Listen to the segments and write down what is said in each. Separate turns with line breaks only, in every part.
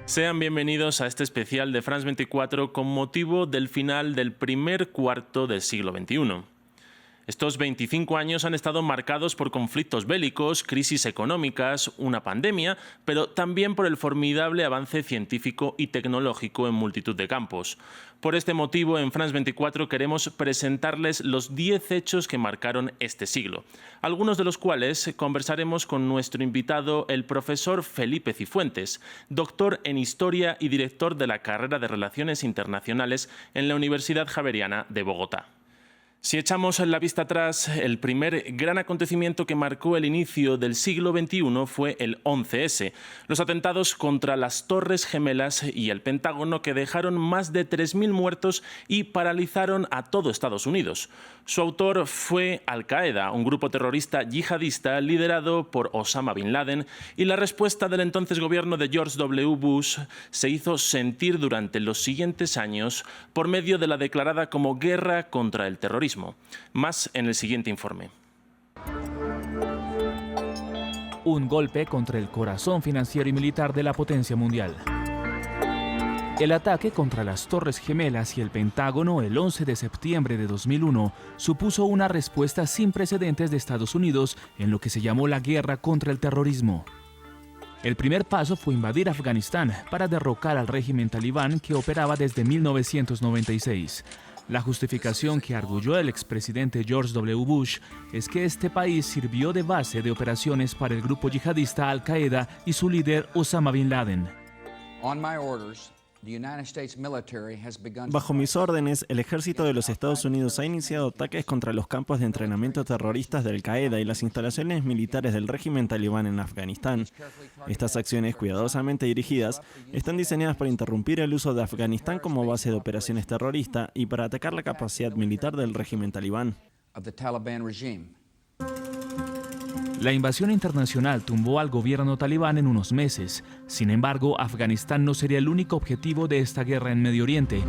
Sean bienvenidos a este especial de France 24 con motivo del final del primer cuarto del siglo XXI. Estos 25 años han estado marcados por conflictos bélicos, crisis económicas, una pandemia, pero también por el formidable avance científico y tecnológico en multitud de campos. Por este motivo, en France 24 queremos presentarles los 10 hechos que marcaron este siglo, algunos de los cuales conversaremos con nuestro invitado, el profesor Felipe Cifuentes, doctor en Historia y director de la carrera de Relaciones Internacionales en la Universidad Javeriana de Bogotá. Si echamos la vista atrás, el primer gran acontecimiento que marcó el inicio del siglo XXI fue el 11S, los atentados contra las Torres Gemelas y el Pentágono que dejaron más de 3.000 muertos y paralizaron a todo Estados Unidos. Su autor fue Al-Qaeda, un grupo terrorista yihadista liderado por Osama Bin Laden, y la respuesta del entonces gobierno de George W. Bush se hizo sentir durante los siguientes años por medio de la declarada como guerra contra el terrorismo. Más en el siguiente informe.
Un golpe contra el corazón financiero y militar de la potencia mundial. El ataque contra las Torres Gemelas y el Pentágono el 11 de septiembre de 2001 supuso una respuesta sin precedentes de Estados Unidos en lo que se llamó la guerra contra el terrorismo. El primer paso fue invadir Afganistán para derrocar al régimen talibán que operaba desde 1996. La justificación que arguyó el expresidente George W. Bush es que este país sirvió de base de operaciones para el grupo yihadista Al-Qaeda y su líder Osama Bin Laden.
Bajo mis órdenes, el ejército de los Estados Unidos ha iniciado ataques contra los campos de entrenamiento terroristas de Al-Qaeda y las instalaciones militares del régimen talibán en Afganistán. Estas acciones, cuidadosamente dirigidas, están diseñadas para interrumpir el uso de Afganistán como base de operaciones terroristas y para atacar la capacidad militar del régimen talibán.
La invasión internacional tumbó al gobierno talibán en unos meses. Sin embargo, Afganistán no sería el único objetivo de esta guerra en Medio Oriente.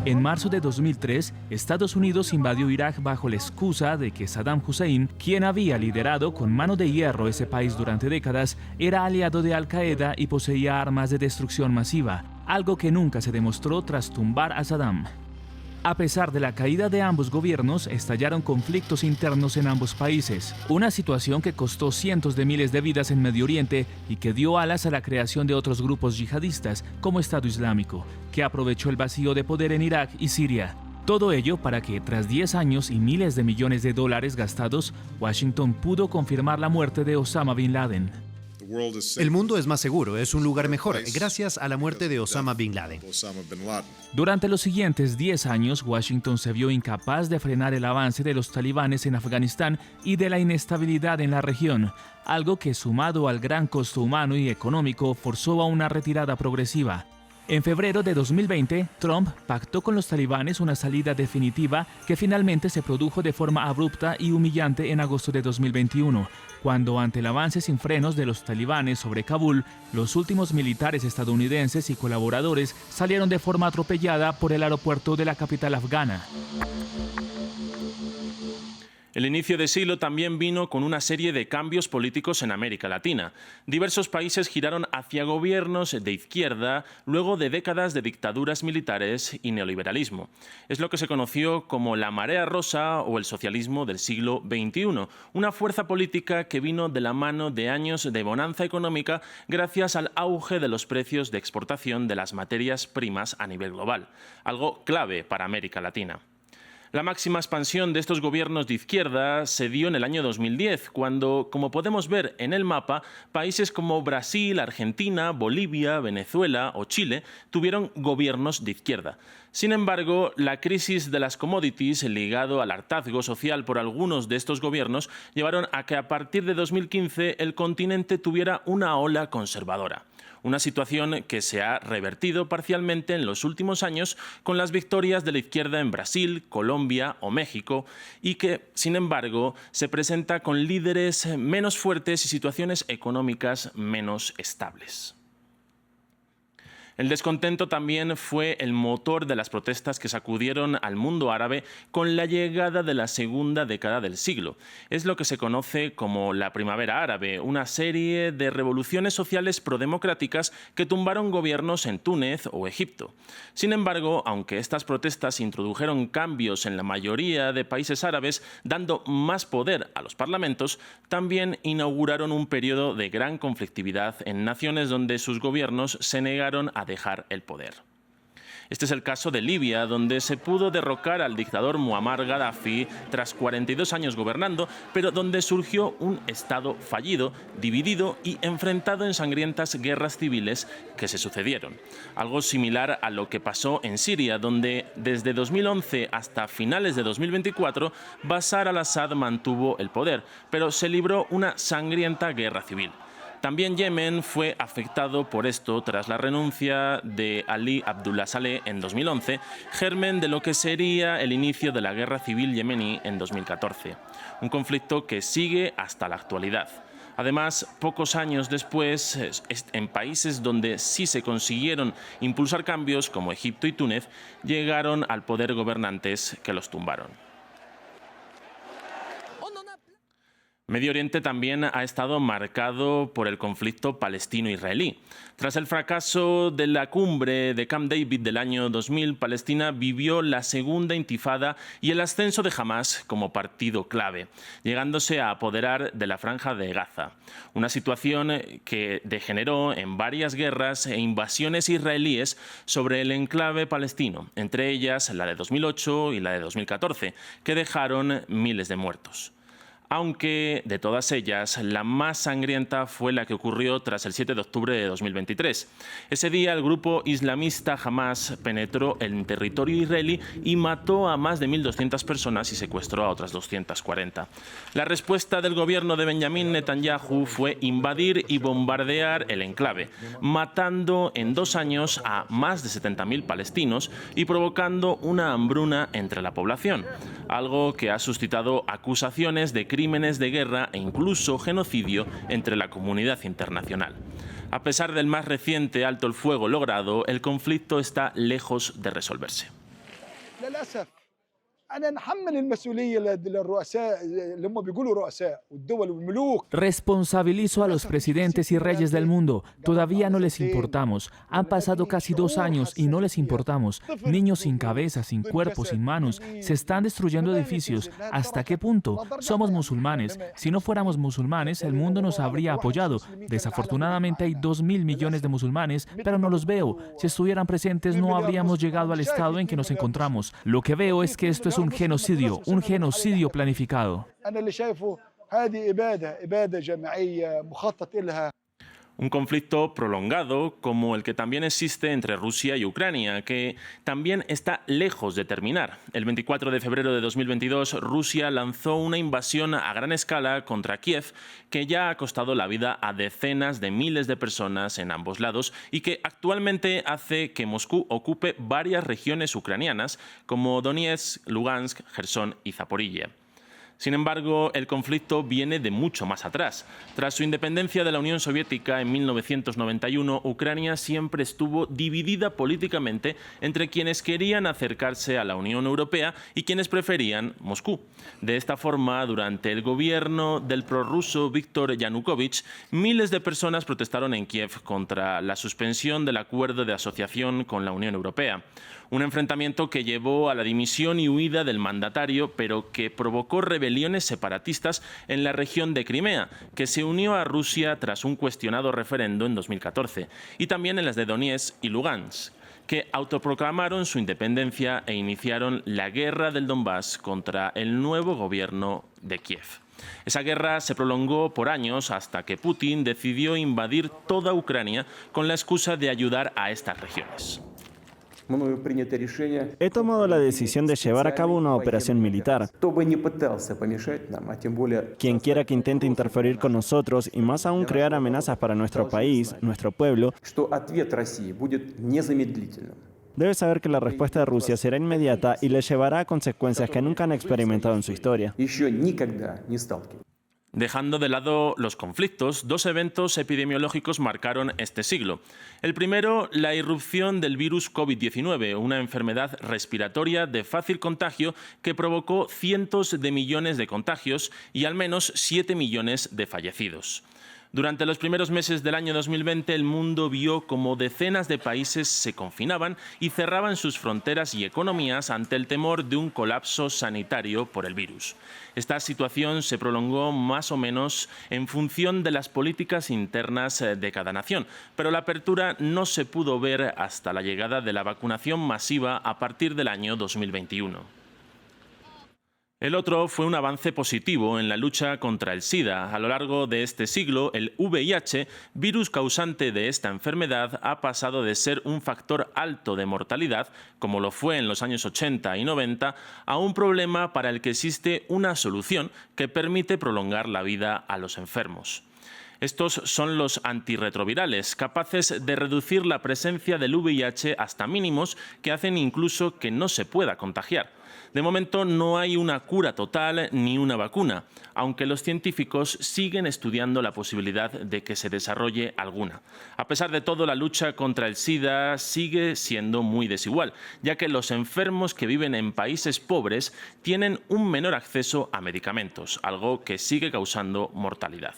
En marzo de 2003, Estados Unidos invadió Irak bajo la excusa de que Saddam Hussein, quien había liderado con mano de hierro ese país durante décadas, era aliado de Al-Qaeda y poseía armas de destrucción masiva, algo que nunca se demostró tras tumbar a Saddam. A pesar de la caída de ambos gobiernos, estallaron conflictos internos en ambos países, una situación que costó cientos de miles de vidas en Medio Oriente y que dio alas a la creación de otros grupos yihadistas, como Estado Islámico, que aprovechó el vacío de poder en Irak y Siria. Todo ello para que, tras 10 años y miles de millones de dólares gastados, Washington pudo confirmar la muerte de Osama Bin Laden.
El mundo es más seguro, es un lugar mejor, gracias a la muerte de Osama Bin Laden.
Durante los siguientes 10 años, Washington se vio incapaz de frenar el avance de los talibanes en Afganistán y de la inestabilidad en la región, algo que, sumado al gran costo humano y económico, forzó a una retirada progresiva. En febrero de 2020, Trump pactó con los talibanes una salida definitiva que finalmente se produjo de forma abrupta y humillante en agosto de 2021, cuando ante el avance sin frenos de los talibanes sobre Kabul, los últimos militares estadounidenses y colaboradores salieron de forma atropellada por el aeropuerto de la capital afgana.
El inicio de siglo también vino con una serie de cambios políticos en América Latina. Diversos países giraron hacia gobiernos de izquierda luego de décadas de dictaduras militares y neoliberalismo. Es lo que se conoció como la marea rosa o el socialismo del siglo XXI, una fuerza política que vino de la mano de años de bonanza económica gracias al auge de los precios de exportación de las materias primas a nivel global, algo clave para América Latina. La máxima expansión de estos gobiernos de izquierda se dio en el año 2010, cuando, como podemos ver en el mapa, países como Brasil, Argentina, Bolivia, Venezuela o Chile tuvieron gobiernos de izquierda. Sin embargo, la crisis de las commodities, ligado al hartazgo social por algunos de estos gobiernos, llevaron a que a partir de 2015 el continente tuviera una ola conservadora. Una situación que se ha revertido parcialmente en los últimos años con las victorias de la izquierda en Brasil, Colombia o México y que, sin embargo, se presenta con líderes menos fuertes y situaciones económicas menos estables. El descontento también fue el motor de las protestas que sacudieron al mundo árabe con la llegada de la segunda década del siglo. Es lo que se conoce como la Primavera Árabe, una serie de revoluciones sociales prodemocráticas que tumbaron gobiernos en Túnez o Egipto. Sin embargo, aunque estas protestas introdujeron cambios en la mayoría de países árabes, dando más poder a los parlamentos, también inauguraron un periodo de gran conflictividad en naciones donde sus gobiernos se negaron a dejar el poder. Este es el caso de Libia, donde se pudo derrocar al dictador Muammar Gaddafi tras 42 años gobernando, pero donde surgió un Estado fallido, dividido y enfrentado en sangrientas guerras civiles que se sucedieron. Algo similar a lo que pasó en Siria, donde desde 2011 hasta finales de 2024 Bashar al-Assad mantuvo el poder, pero se libró una sangrienta guerra civil. También Yemen fue afectado por esto tras la renuncia de Ali Abdullah Saleh en 2011, germen de lo que sería el inicio de la guerra civil yemení en 2014. Un conflicto que sigue hasta la actualidad. Además, pocos años después, en países donde sí se consiguieron impulsar cambios, como Egipto y Túnez, llegaron al poder gobernantes que los tumbaron. Medio Oriente también ha estado marcado por el conflicto palestino-israelí. Tras el fracaso de la cumbre de Camp David del año 2000, Palestina vivió la segunda intifada y el ascenso de Hamás como partido clave, llegándose a apoderar de la franja de Gaza. Una situación que degeneró en varias guerras e invasiones israelíes sobre el enclave palestino, entre ellas la de 2008 y la de 2014, que dejaron miles de muertos. Aunque de todas ellas, la más sangrienta fue la que ocurrió tras el 7 de octubre de 2023. Ese día, el grupo islamista Hamás penetró en territorio israelí y mató a más de 1.200 personas y secuestró a otras 240. La respuesta del gobierno de Benjamín Netanyahu fue invadir y bombardear el enclave, matando en 2 años a más de 70.000 palestinos y provocando una hambruna entre la población, algo que ha suscitado acusaciones de crímenes de guerra e incluso genocidio entre la comunidad internacional. A pesar del más reciente alto el fuego logrado, el conflicto está lejos de resolverse.
Responsabilizo a los presidentes y reyes del mundo. Todavía no les importamos. Han pasado casi 2 años y no les importamos. Niños sin cabeza, sin cuerpo, sin manos. Se están destruyendo edificios. ¿Hasta qué punto? Somos musulmanes. Si no fuéramos musulmanes, el mundo nos habría apoyado. Desafortunadamente hay 2.000 millones de musulmanes, pero no los veo. Si estuvieran presentes, no habríamos llegado al estado en que nos encontramos. Lo que veo es que esto es un genocidio planificado.
Un conflicto prolongado como el que también existe entre Rusia y Ucrania, que también está lejos de terminar. El 24 de febrero de 2022, Rusia lanzó una invasión a gran escala contra Kiev, que ya ha costado la vida a decenas de miles de personas en ambos lados y que actualmente hace que Moscú ocupe varias regiones ucranianas, como Donetsk, Lugansk, Jersón y Zaporilla. Sin embargo, el conflicto viene de mucho más atrás. Tras su independencia de la Unión Soviética en 1991, Ucrania siempre estuvo dividida políticamente entre quienes querían acercarse a la Unión Europea y quienes preferían Moscú. De esta forma, durante el gobierno del prorruso Víktor Yanukovych, miles de personas protestaron en Kiev contra la suspensión del acuerdo de asociación con la Unión Europea. Un enfrentamiento que llevó a la dimisión y huida del mandatario, pero que provocó rebeliones separatistas en la región de Crimea, que se unió a Rusia tras un cuestionado referendo en 2014, y también en las de Donetsk y Lugansk, que autoproclamaron su independencia e iniciaron la guerra del Donbass contra el nuevo gobierno de Kiev. Esa guerra se prolongó por años hasta que Putin decidió invadir toda Ucrania con la excusa de ayudar a estas regiones.
He tomado la decisión de llevar a cabo una operación militar. Quien quiera que intente interferir con nosotros y más aún crear amenazas para nuestro país, nuestro pueblo, debe saber que la respuesta de Rusia será inmediata y le llevará a consecuencias que nunca han experimentado en su historia.
Dejando de lado los conflictos, dos eventos epidemiológicos marcaron este siglo. El primero, la irrupción del virus COVID-19, una enfermedad respiratoria de fácil contagio que provocó cientos de millones de contagios y al menos 7 millones de fallecidos. Durante los primeros meses del año 2020, el mundo vio cómo decenas de países se confinaban y cerraban sus fronteras y economías ante el temor de un colapso sanitario por el virus. Esta situación se prolongó más o menos en función de las políticas internas de cada nación, pero la apertura no se pudo ver hasta la llegada de la vacunación masiva a partir del año 2021. El otro fue un avance positivo en la lucha contra el SIDA. A lo largo de este siglo, el VIH, virus causante de esta enfermedad, ha pasado de ser un factor alto de mortalidad, como lo fue en los años 80 y 90, a un problema para el que existe una solución que permite prolongar la vida a los enfermos. Estos son los antirretrovirales, capaces de reducir la presencia del VIH hasta mínimos que hacen incluso que no se pueda contagiar. De momento no hay una cura total ni una vacuna, aunque los científicos siguen estudiando la posibilidad de que se desarrolle alguna. A pesar de todo, la lucha contra el SIDA sigue siendo muy desigual, ya que los enfermos que viven en países pobres tienen un menor acceso a medicamentos, algo que sigue causando mortalidad.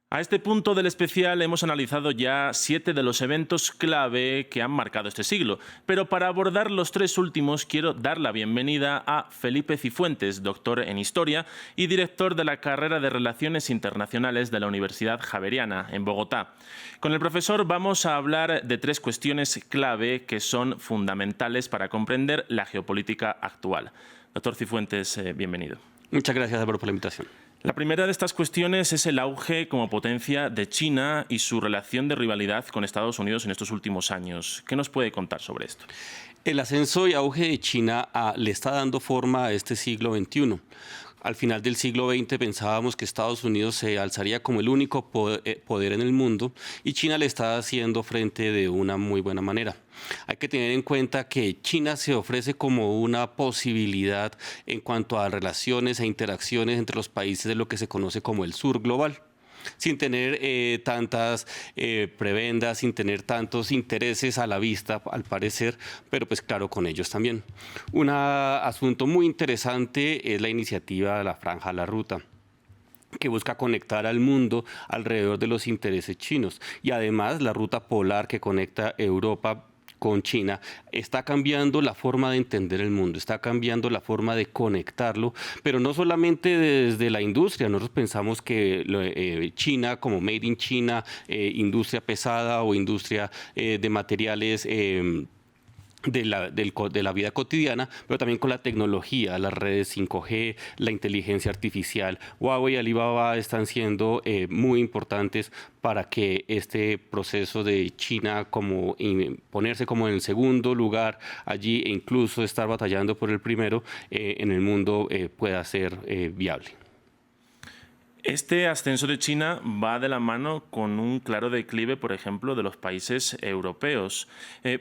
A este punto del especial hemos analizado ya 7 de los eventos clave que han marcado este siglo, pero para abordar los 3 últimos quiero dar la bienvenida a Felipe Cifuentes, doctor en Historia y director de la carrera de Relaciones Internacionales de la Universidad Javeriana, en Bogotá. Con el profesor vamos a hablar de 3 cuestiones clave que son fundamentales para comprender la geopolítica actual. Doctor Cifuentes, bienvenido.
Muchas gracias, Álvaro, por la invitación.
La primera de estas cuestiones es el auge como potencia de China y su relación de rivalidad con Estados Unidos en estos últimos años. ¿Qué nos puede contar sobre esto?
El ascenso y auge de China le está dando forma a este siglo XXI. Al final del siglo XX pensábamos que Estados Unidos se alzaría como el único poder en el mundo y China le está haciendo frente de una muy buena manera. Hay que tener en cuenta que China se ofrece como una posibilidad en cuanto a relaciones e interacciones entre los países de lo que se conoce como el sur global, sin tener tantas prebendas, sin tener tantos intereses a la vista, al parecer, pero pues claro, con ellos también. Un asunto muy interesante es la iniciativa de la Franja de la Ruta, que busca conectar al mundo alrededor de los intereses chinos. Y además la ruta polar que conecta Europa con China está cambiando la forma de entender el mundo, está cambiando la forma de conectarlo, pero no solamente desde la industria. Nosotros pensamos que China, como Made in China, industria pesada o industria de materiales de la vida cotidiana, pero también con la tecnología, las redes 5G, la inteligencia artificial. Huawei y Alibaba están siendo muy importantes para que este proceso de China ponerse como en el segundo lugar allí e incluso estar batallando por el primero en el mundo pueda ser viable.
Este ascenso de China va de la mano con un claro declive, por ejemplo, de los países europeos.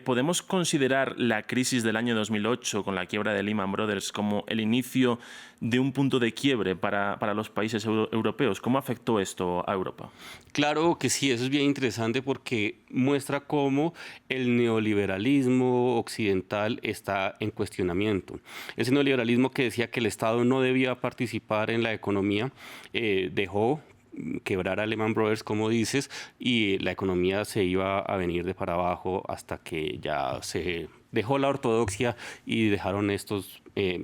¿Podemos considerar la crisis del año 2008 con la quiebra de Lehman Brothers como el inicio de un punto de quiebre para los países europeos? ¿Cómo afectó esto a Europa?
Claro que sí, eso es bien interesante porque muestra cómo el neoliberalismo occidental está en cuestionamiento. Ese neoliberalismo que decía que el Estado no debía participar en la economía, dejó quebrar a Lehman Brothers, como dices, y la economía se iba a venir de para abajo hasta que ya se dejó la ortodoxia y dejaron estos e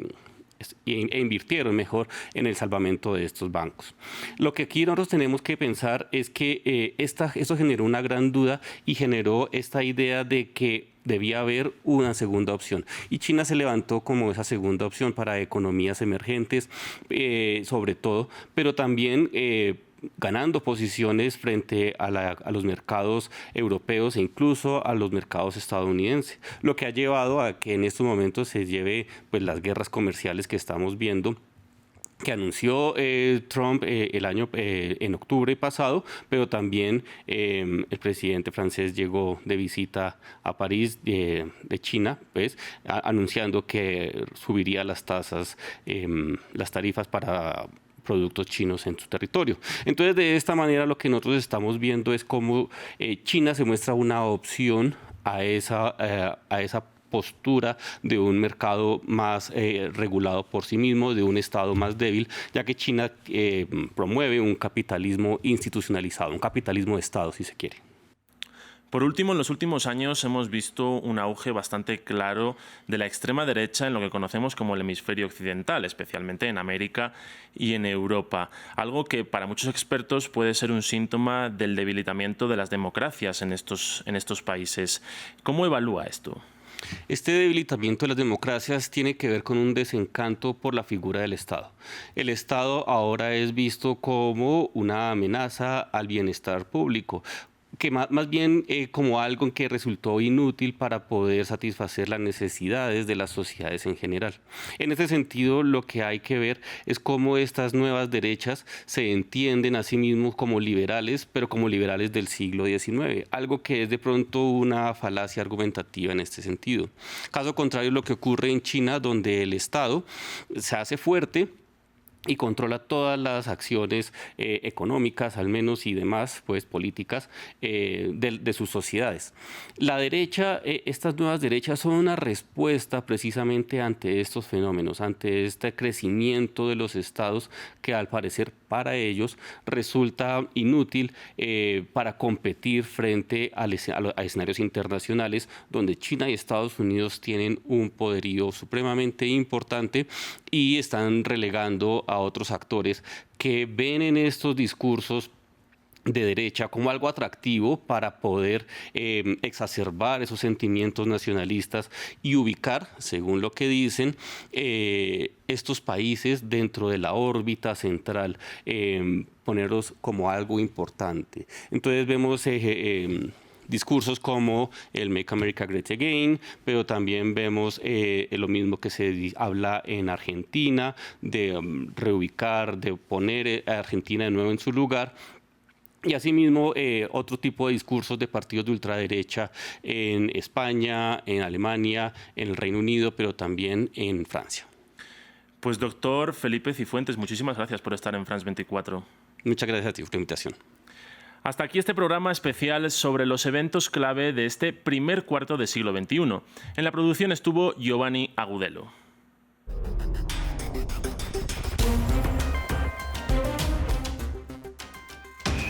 invirtieron mejor en el salvamento de estos bancos. Lo que aquí nosotros tenemos que pensar es que esto generó una gran duda y generó esta idea de que debía haber una segunda opción. Y China se levantó como esa segunda opción para economías emergentes, sobre todo, pero también ganando posiciones frente a los mercados europeos e incluso a los mercados estadounidenses, lo que ha llevado a que en estos momentos se lleve pues, las guerras comerciales que estamos viendo, que anunció Trump en octubre pasado, pero también el presidente francés llegó de visita a París de China, pues, anunciando que subiría las tarifas para productos chinos en su territorio. Entonces, de esta manera, lo que nosotros estamos viendo es cómo China se muestra una opción a esa postura de un mercado más regulado por sí mismo, de un Estado más débil, ya que China promueve un capitalismo institucionalizado, un capitalismo de Estado, si se quiere.
Por último, en los últimos años hemos visto un auge bastante claro de la extrema derecha en lo que conocemos como el hemisferio occidental, especialmente en América y en Europa. Algo que para muchos expertos puede ser un síntoma del debilitamiento de las democracias en estos países. ¿Cómo evalúa esto?
Este debilitamiento de las democracias tiene que ver con un desencanto por la figura del Estado. El Estado ahora es visto como una amenaza al bienestar público, que más bien como algo que resultó inútil para poder satisfacer las necesidades de las sociedades en general. En ese sentido, lo que hay que ver es cómo estas nuevas derechas se entienden a sí mismos como liberales, pero como liberales del siglo XIX, algo que es de pronto una falacia argumentativa en este sentido. Caso contrario, lo que ocurre en China, donde el Estado se hace fuerte y controla todas las acciones económicas, al menos, y demás, pues políticas de sus sociedades. La derecha, estas nuevas derechas son una respuesta precisamente ante estos fenómenos, ante este crecimiento de los estados que al parecer para ellos resulta inútil para competir frente a escenarios internacionales donde China y Estados Unidos tienen un poderío supremamente importante y están relegando a otros actores que ven en estos discursos de derecha como algo atractivo para poder exacerbar esos sentimientos nacionalistas y ubicar, según lo que dicen, estos países dentro de la órbita central, ponerlos como algo importante. Entonces vemos discursos como el Make America Great Again, pero también vemos lo mismo que se habla en Argentina, de reubicar, de poner a Argentina de nuevo en su lugar. Y asimismo, otro tipo de discursos de partidos de ultraderecha en España, en Alemania, en el Reino Unido, pero también en Francia.
Pues doctor Felipe Cifuentes, muchísimas gracias por estar en France 24.
Muchas gracias a ti por la invitación.
Hasta aquí este programa especial sobre los eventos clave de este primer cuarto del siglo XXI. En la producción estuvo Giovanni Agudelo.